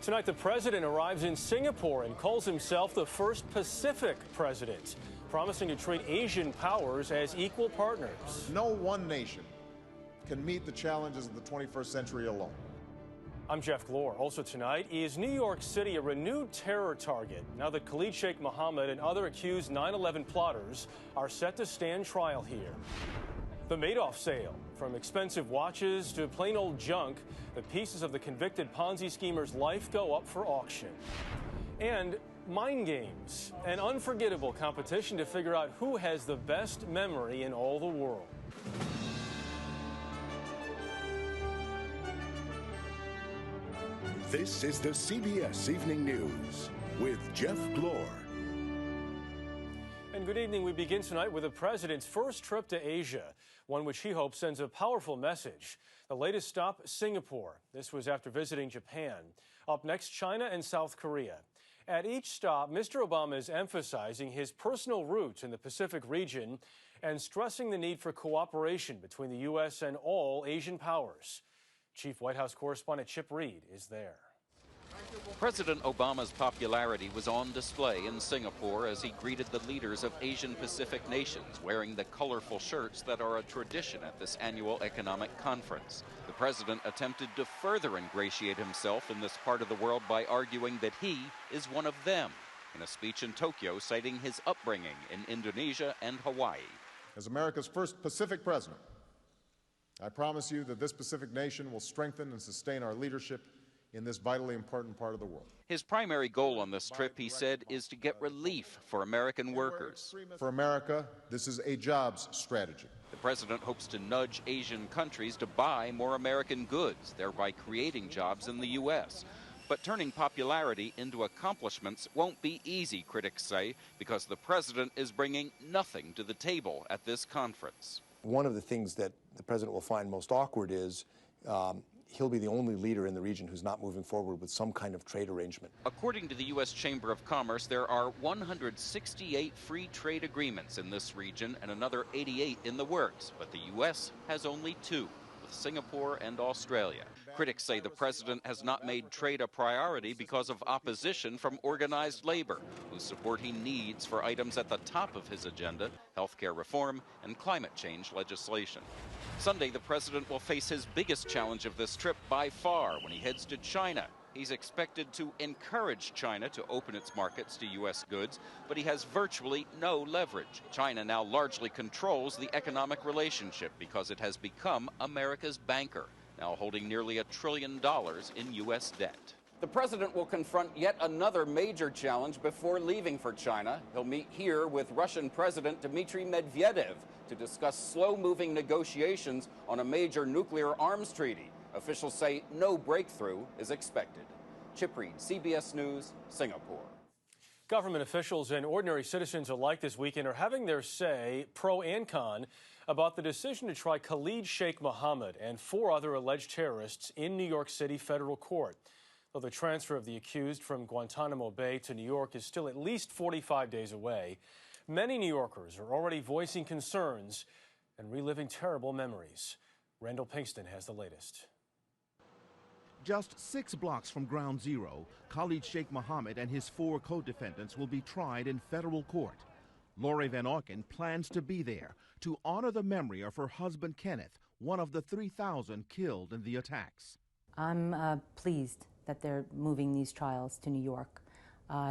Tonight, the president arrives in Singapore and calls himself the first Pacific president, promising to treat Asian powers as equal partners. No one nation can meet the challenges of the 21st century alone. I'm Jeff Glor. Also tonight, is New York City a renewed terror target now that Khalid Sheikh Mohammed and other accused 9/11 plotters are set to stand trial here? The Madoff sale. From expensive watches to plain old junk, the pieces of the convicted Ponzi schemer's life go up for auction. And mind games, an unforgettable competition to figure out who has the best memory in all the world. This is the CBS Evening News with Jeff Glor. And good evening. We begin tonight with the president's first trip to Asia, one which he hopes sends a powerful message. The latest stop, Singapore. This was after visiting Japan. Up next, China and South Korea. At each stop, Mr. Obama is emphasizing his personal roots in the Pacific region and stressing the need for cooperation between the U.S. and all Asian powers. Chief White House correspondent Chip Reid is there. President Obama's popularity was on display in Singapore as he greeted the leaders of Asian Pacific nations wearing the colorful shirts that are a tradition at this annual economic conference. The president attempted to further ingratiate himself in this part of the world by arguing that he is one of them, in a speech in Tokyo citing his upbringing in Indonesia and Hawaii. As America's first Pacific president, I promise you that this Pacific nation will strengthen and sustain our leadership in this vitally important part of the world. His primary goal on this trip, he said, is to get relief for American workers. For America, this is a jobs strategy. The president hopes to nudge Asian countries to buy more American goods, thereby creating jobs in the U.S. But turning popularity into accomplishments won't be easy, critics say, because the president is bringing nothing to the table at this conference. One of the things that the president will find most awkward is he'll be the only leader in the region who's not moving forward with some kind of trade arrangement. According to the U.S. Chamber of Commerce, there are 168 free trade agreements in this region and another 88 in the works, but the U.S. has only 2. Singapore and Australia. Critics say the president has not made trade a priority because of opposition from organized labor, whose support he needs for items at the top of his agenda, healthcare reform and climate change legislation. Sunday, the president will face his biggest challenge of this trip by far when he heads to China. He's expected to encourage China to open its markets to U.S. goods, but he has virtually no leverage. China now largely controls the economic relationship because it has become America's banker, now holding nearly $1 trillion in U.S. debt. The president will confront yet another major challenge before leaving for China. He'll meet here with Russian President Dmitry Medvedev to discuss slow-moving negotiations on a major nuclear arms treaty. Officials say no breakthrough is expected. Chip Reid, CBS News, Singapore. Government officials and ordinary citizens alike this weekend are having their say, pro and con, about the decision to try Khalid Sheikh Mohammed and 4 other alleged terrorists in New York City federal court. Though the transfer of the accused from Guantanamo Bay to New York is still at least 45 days away, many New Yorkers are already voicing concerns and reliving terrible memories. Randall Pinkston has the latest. Just 6 blocks from Ground Zero, Khalid Sheikh Mohammed and his 4 co-defendants will be tried in federal court. Lori Van Auken plans to be there to honor the memory of her husband Kenneth, one of the 3,000 killed in the attacks. I'm pleased that they're moving these trials to New York,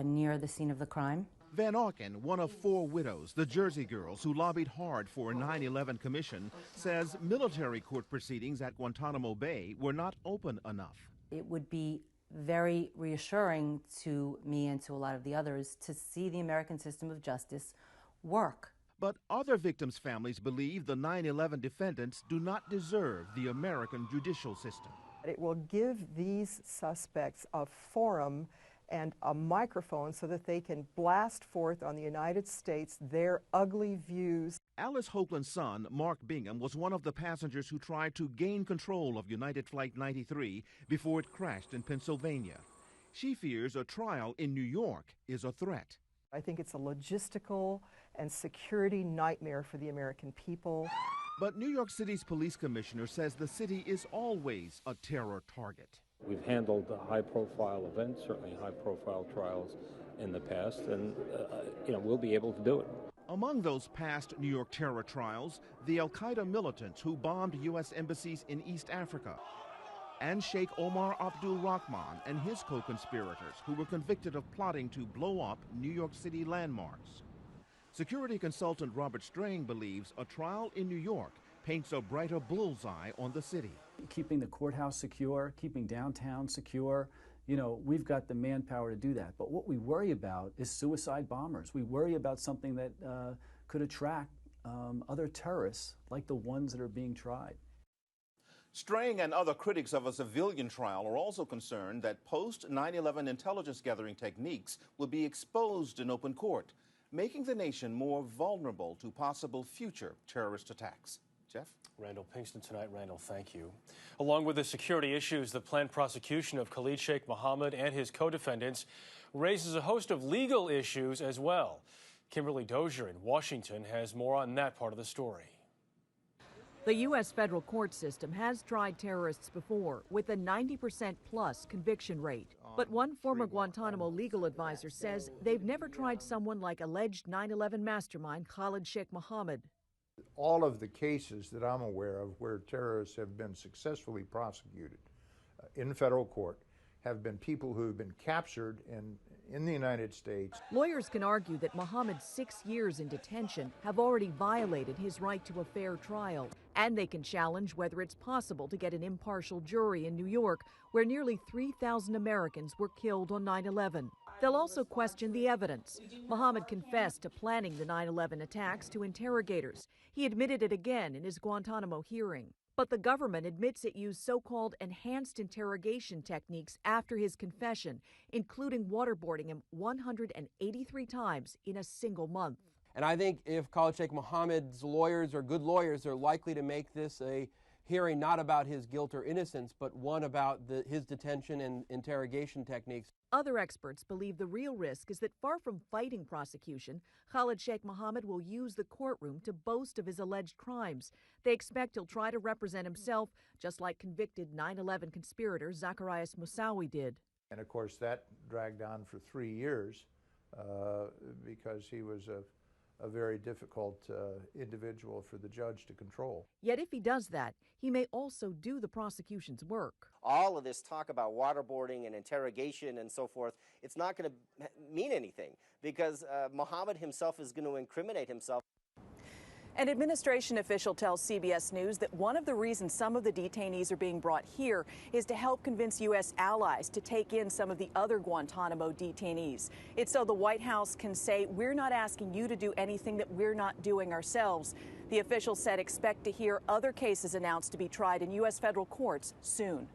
near the scene of the crime. Van Auken, one of 4 widows, the Jersey girls who lobbied hard for a 9/11 commission, says military court proceedings at Guantanamo Bay were not open enough. It would be very reassuring to me and to a lot of the others to see the American system of justice work. But other victims' families believe the 9/11 defendants do not deserve the American judicial system. It will give these suspects a forum and a microphone so that they can blast forth on the United States their ugly views. Alice Hoagland's son, Mark Bingham, was one of the passengers who tried to gain control of United Flight 93 before it crashed in Pennsylvania. She fears a trial in New York is a threat. I think it's a logistical and security nightmare for the American people. But New York City's police commissioner says the city is always a terror target. We've handled high-profile events, certainly high-profile trials in the past, and we'll be able to do it. Among those past New York terror trials, the al-Qaeda militants who bombed U.S. embassies in East Africa, and Sheikh Omar Abdul Rahman and his co-conspirators who were convicted of plotting to blow up New York City landmarks. Security consultant Robert Strang believes a trial in New York paints a brighter bullseye on the city. Keeping the courthouse secure, keeping downtown secure, we've got the manpower to do that. But what we worry about is suicide bombers. We worry about something that could attract other terrorists like the ones that are being tried. Strang and other critics of a civilian trial are also concerned that post-9/11 intelligence gathering techniques will be exposed in open court, making the nation more vulnerable to possible future terrorist attacks. Jeff? Randall Pinkston tonight. Randall, thank you. Along with the security issues, the planned prosecution of Khalid Sheikh Mohammed and his co-defendants raises a host of legal issues as well. Kimberly Dozier in Washington has more on that part of the story. The U.S. federal court system has tried terrorists before with a 90% plus conviction rate. But one former Guantanamo legal advisor says they've never tried someone like alleged 9/11 mastermind Khalid Sheikh Mohammed. All of the cases that I'm aware of where terrorists have been successfully prosecuted in federal court have been people who have been captured in the United States. Lawyers can argue that Mohammed's 6 years in detention have already violated his right to a fair trial. And they can challenge whether it's possible to get an impartial jury in New York, where nearly 3,000 Americans were killed on 9/11. They'll also question the evidence. Mohammed confessed to planning the 9/11 attacks to interrogators. He admitted it again in his Guantanamo hearing. But the government admits it used so-called enhanced interrogation techniques after his confession, including waterboarding him 183 times in a single month. And I think if Khalid Sheikh Mohammed's lawyers are good lawyers, they're likely to make this a hearing not about his guilt or innocence, but one about his detention and interrogation techniques. Other experts believe the real risk is that far from fighting prosecution, Khalid Sheikh Mohammed will use the courtroom to boast of his alleged crimes. They expect he'll try to represent himself, just like convicted 9/11 conspirator Zacarias Moussaoui did. And of course that dragged on for 3 years because he was a very difficult individual for the judge to control. Yet if he does that, he may also do the prosecution's work. All of this talk about waterboarding and interrogation and so forth, it's not going to mean anything because Mohammed himself is going to incriminate himself. An administration official tells CBS News that one of the reasons some of the detainees are being brought here is to help convince U.S. allies to take in some of the other Guantanamo detainees. It's so the White House can say, we're not asking you to do anything that we're not doing ourselves. The official said expect to hear other cases announced to be tried in U.S. federal courts soon.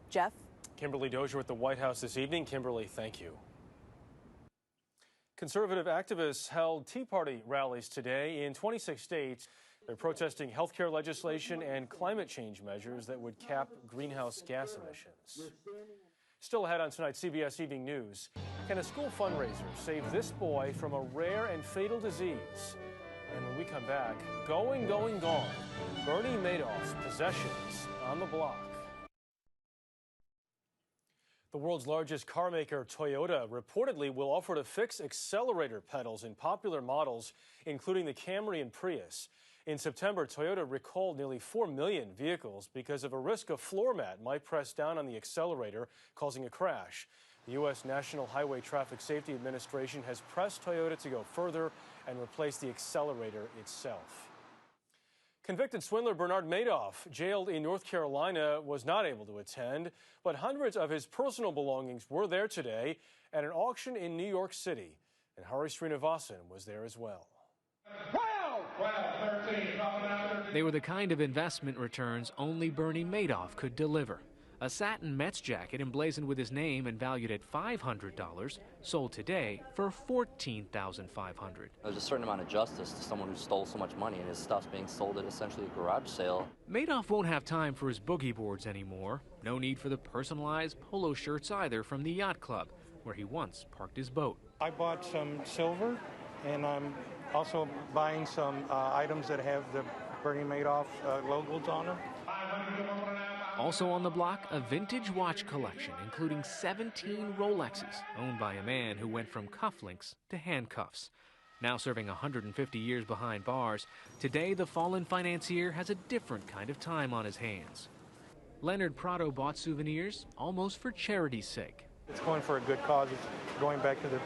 Jeff? Kimberly Dozier at the White House this evening. Kimberly, thank you. Conservative activists held Tea Party rallies today in 26 states. They're protesting health care legislation and climate change measures that would cap greenhouse gas emissions. Still ahead on tonight's CBS Evening News, can a school fundraiser save this boy from a rare and fatal disease? And when we come back, going, gone, Bernie Madoff's possessions on the block. The world's largest car maker, Toyota, reportedly will offer to fix accelerator pedals in popular models, including the Camry and Prius. In September, Toyota recalled nearly 4 million vehicles because of a risk a floor mat might press down on the accelerator, causing a crash. The U.S. National Highway Traffic Safety Administration has pressed Toyota to go further and replace the accelerator itself. Convicted swindler Bernard Madoff, jailed in North Carolina, was not able to attend, but hundreds of his personal belongings were there today at an auction in New York City. And Hari Srinivasan was there as well. 13. They were the kind of investment returns only Bernie Madoff could deliver. A satin Mets jacket emblazoned with his name and valued at $500 sold today for $14,500. There's a certain amount of justice to someone who stole so much money and his stuff's being sold at essentially a garage sale. Madoff won't have time for his boogie boards anymore. No need for the personalized polo shirts either from the yacht club, where he once parked his boat. I bought some silver, and I'm also buying some items that have the Bernie Madoff logos on them. Also on the block, a vintage watch collection, including 17 Rolexes, owned by a man who went from cufflinks to handcuffs. Now serving 150 years behind bars, today the fallen financier has a different kind of time on his hands. Leonard Prado bought souvenirs almost for charity's sake. It's going for a good cause. It's going back to the,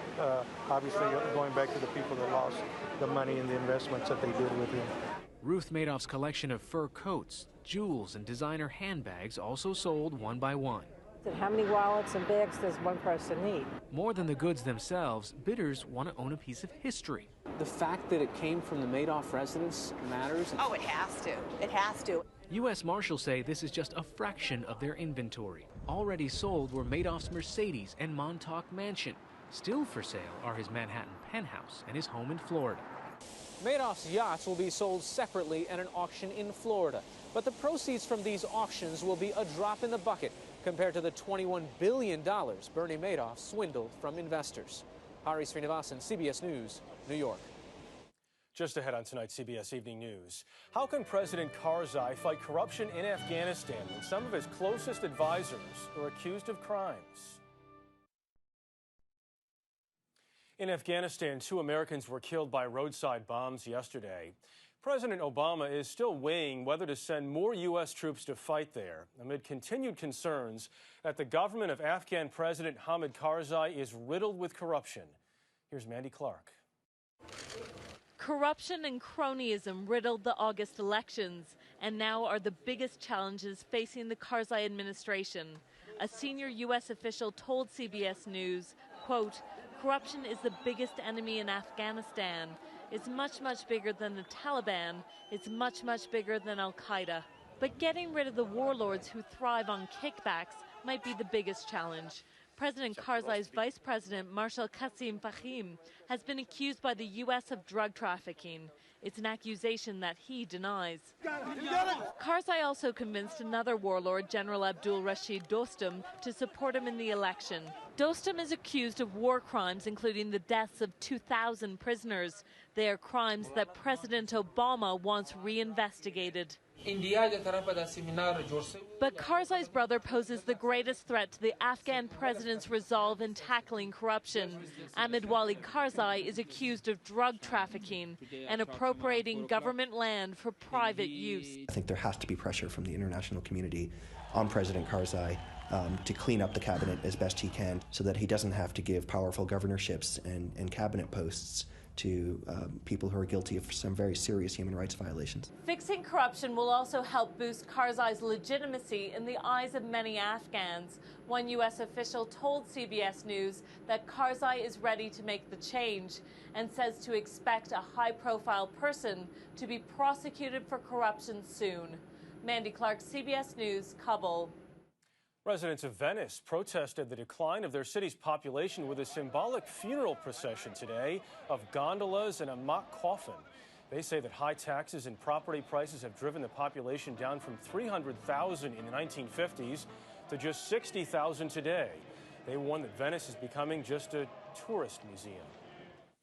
obviously going back to the people that lost the money and the investments that they did with him. Ruth Madoff's collection of fur coats, jewels, and designer handbags also sold one by one. How many wallets and bags does one person need? More than the goods themselves, bidders want to own a piece of history. The fact that it came from the Madoff residence matters. Oh, it has to. It has to. U.S. Marshals say this is just a fraction of their inventory. Already sold were Madoff's Mercedes and Montauk mansion. Still for sale are his Manhattan penthouse and his home in Florida. Madoff's yachts will be sold separately at an auction in Florida. But the proceeds from these auctions will be a drop in the bucket compared to the $21 billion Bernie Madoff swindled from investors. Hari Srinivasan, CBS News, New York. Just ahead on tonight's CBS Evening News, how can President Karzai fight corruption in Afghanistan when some of his closest advisors are accused of crimes? In Afghanistan, 2 Americans were killed by roadside bombs yesterday. President Obama is still weighing whether to send more U.S. troops to fight there amid continued concerns that the government of Afghan President Hamid Karzai is riddled with corruption. Here's Mandy Clark. Corruption and cronyism riddled the August elections and now are the biggest challenges facing the Karzai administration. A senior U.S. official told CBS News, quote, "Corruption is the biggest enemy in Afghanistan. It's much, much bigger than the Taliban. It's much, much bigger than Al-Qaeda. But getting rid of the warlords who thrive on kickbacks might be the biggest challenge." President Karzai's vice president, Marshal Qasim Fahim, has been accused by the U.S. of drug trafficking. It's an accusation that he denies. Karzai also convinced another warlord, General Abdul Rashid Dostum, to support him in the election. Dostum is accused of war crimes, including the deaths of 2,000 prisoners. They are crimes that President Obama wants reinvestigated. But Karzai's brother poses the greatest threat to the Afghan president's resolve in tackling corruption. Ahmed Wali Karzai is accused of drug trafficking and appropriating government land for private use. I think there has to be pressure from the international community on President Karzai to clean up the cabinet as best he can so that he doesn't have to give powerful governorships and cabinet posts to people who are guilty of some very serious human rights violations. Fixing corruption will also help boost Karzai's legitimacy in the eyes of many Afghans. One U.S. official told CBS News that Karzai is ready to make the change and says to expect a high-profile person to be prosecuted for corruption soon. Mandy Clark, CBS News, Kabul. Residents of Venice protested the decline of their city's population with a symbolic funeral procession today of gondolas and a mock coffin. They say that high taxes and property prices have driven the population down from 300,000 in the 1950s to just 60,000 today. They warn that Venice is becoming just a tourist museum.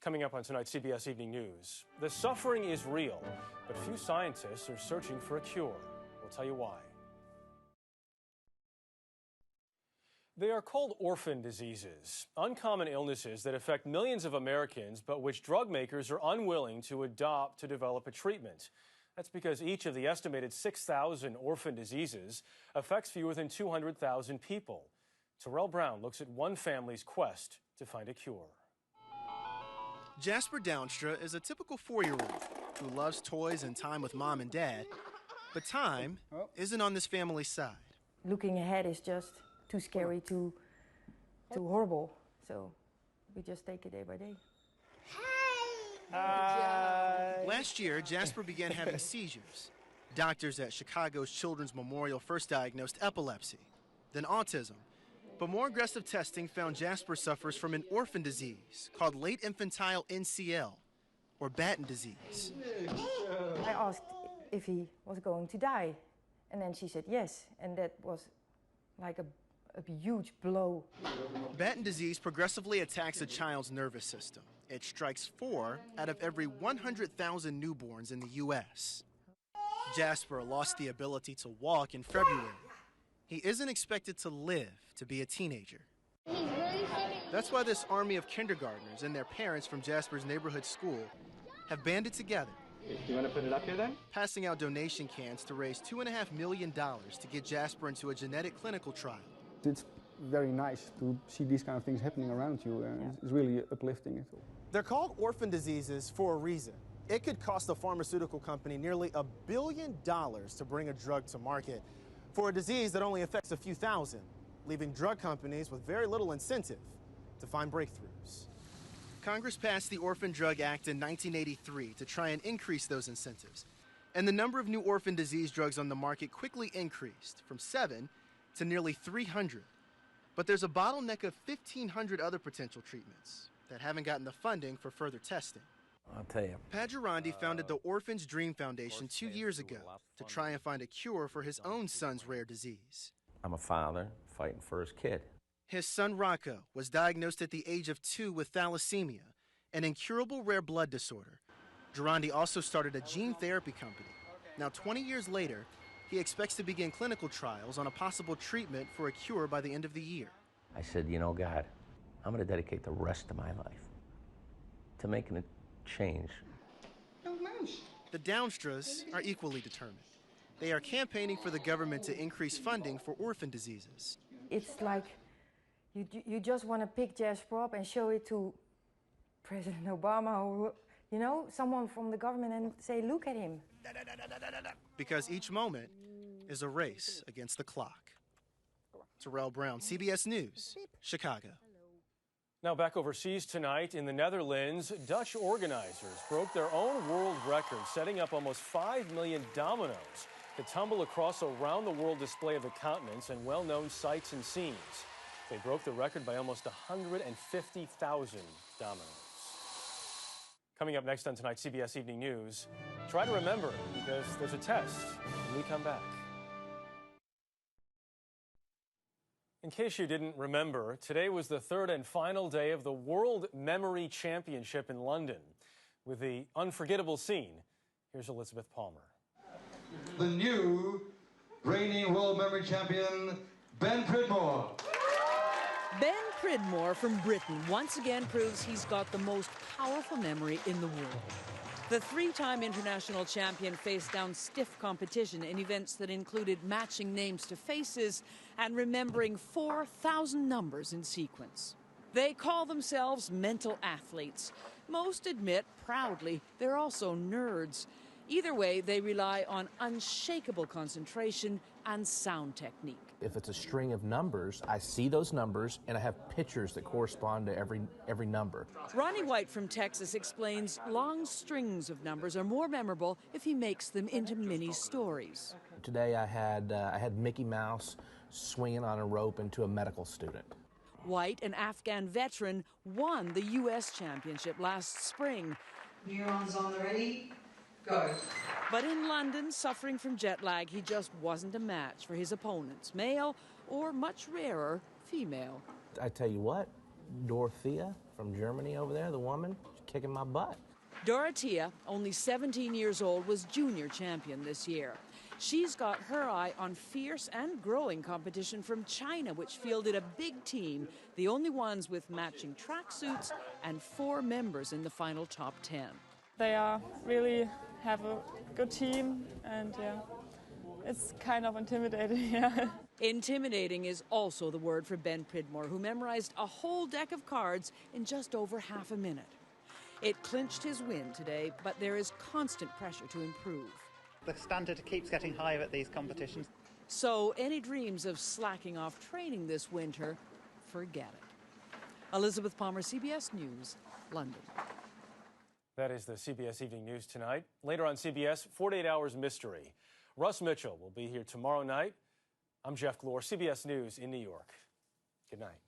Coming up on tonight's CBS Evening News, the suffering is real, but few scientists are searching for a cure. We'll tell you why. They are called orphan diseases, uncommon illnesses that affect millions of Americans, but which drug makers are unwilling to adopt to develop a treatment. That's because each of the estimated 6,000 orphan diseases affects fewer than 200,000 people. Terrell Brown looks at one family's quest to find a cure. Jasper Downstra is a typical 4-year-old who loves toys and time with mom and dad, but time isn't on this family's side. Looking ahead is just too scary, too horrible. So we just take it day by day. Last year, Jasper began having seizures. Doctors at Chicago's Children's Memorial first diagnosed epilepsy, then autism. But more aggressive testing found Jasper suffers from an orphan disease called late infantile NCL, or Batten disease. I asked if he was going to die, and then she said yes, and that was like a huge blow. Batten disease progressively attacks a child's nervous system. It strikes 4 out of every 100,000 newborns in the U.S. Jasper lost the ability to walk in February. He isn't expected to live to be a teenager. That's why this army of kindergartners and their parents from Jasper's neighborhood school have banded together. You want to put it up here then? Passing out donation cans to raise $2.5 million to get Jasper into a genetic clinical trial. It's very nice to see these kind of things happening around you. It's really uplifting. They're called orphan diseases for a reason. It could cost a pharmaceutical company nearly $1 billion to bring a drug to market for a disease that only affects a few thousand, leaving drug companies with very little incentive to find breakthroughs. Congress passed the Orphan Drug Act in 1983 to try and increase those incentives. And the number of new orphan disease drugs on the market quickly increased from 7 to nearly 300. But there's a bottleneck of 1,500 other potential treatments that haven't gotten the funding for further testing. I'll tell you. Padgerandi founded the Orphans Dream Foundation 2 years ago to try and find a cure for his own son's rare disease. I'm a father fighting for his kid. His son Rocco was diagnosed at the age of 2 with thalassemia, an incurable rare blood disorder. Durandi also started a gene therapy company. Now, 20 years later, he expects to begin clinical trials on a possible treatment for a cure by the end of the year. I said, you know, God, I'm going to dedicate the rest of my life to making a change. The Downstras are equally determined. They are campaigning for the government to increase funding for orphan diseases. It's like you just want to pick Jasper up and show it to President Obama or, you know, someone from the government and say, look at him. Because each moment is a race against the clock. Terrell Brown, CBS News, Chicago. Now back overseas tonight in the Netherlands, Dutch organizers broke their own world record, setting up almost 5 million dominoes to tumble across a round-the-world display of the continents and well-known sights and scenes. They broke the record by almost 150,000 dominoes. Coming up next on tonight's CBS Evening News, try to remember, because there's a test when we come back. In case you didn't remember, today was the third and final day of the World Memory Championship in London. With the unforgettable scene, here's Elizabeth Palmer. The new reigning World Memory Champion, Ben Pridmore. Ben Pridmore from Britain once again proves he's got the most powerful memory in the world. The three-time international champion faced down stiff competition in events that included matching names to faces and remembering 4,000 numbers in sequence. They call themselves mental athletes. Most admit proudly they're also nerds. Either way, they rely on unshakable concentration and sound technique. If it's a string of numbers, I see those numbers and I have pictures that correspond to every number. Ronnie White from Texas explains long strings of numbers are more memorable if he makes them into mini stories. Today I had Mickey Mouse swinging on a rope into a medical student. White, an Afghan veteran, won the U.S. championship last spring. Neurons on the ready. Go. But in London, suffering from jet lag, he just wasn't a match for his opponents, male or, much rarer, female. I tell you what, Dorothea from Germany over there, the woman, she's kicking my butt. Dorothea, only 17 years old, was junior champion this year. She's got her eye on fierce and growing competition from China, which fielded a big team, the only ones with matching tracksuits, and 4 members in the final top 10. They really have a good team, and yeah, it's kind of intimidating. Yeah. Intimidating is also the word for Ben Pridmore, who memorized a whole deck of cards in just over half a minute. It clinched his win today, but there is constant pressure to improve. The standard keeps getting higher at these competitions. So any dreams of slacking off training this winter, forget it. Elizabeth Palmer, CBS News, London. That is the CBS Evening News tonight. Later on CBS, 48 Hours Mystery. Russ Mitchell will be here tomorrow night. I'm Jeff Glor, CBS News in New York. Good night.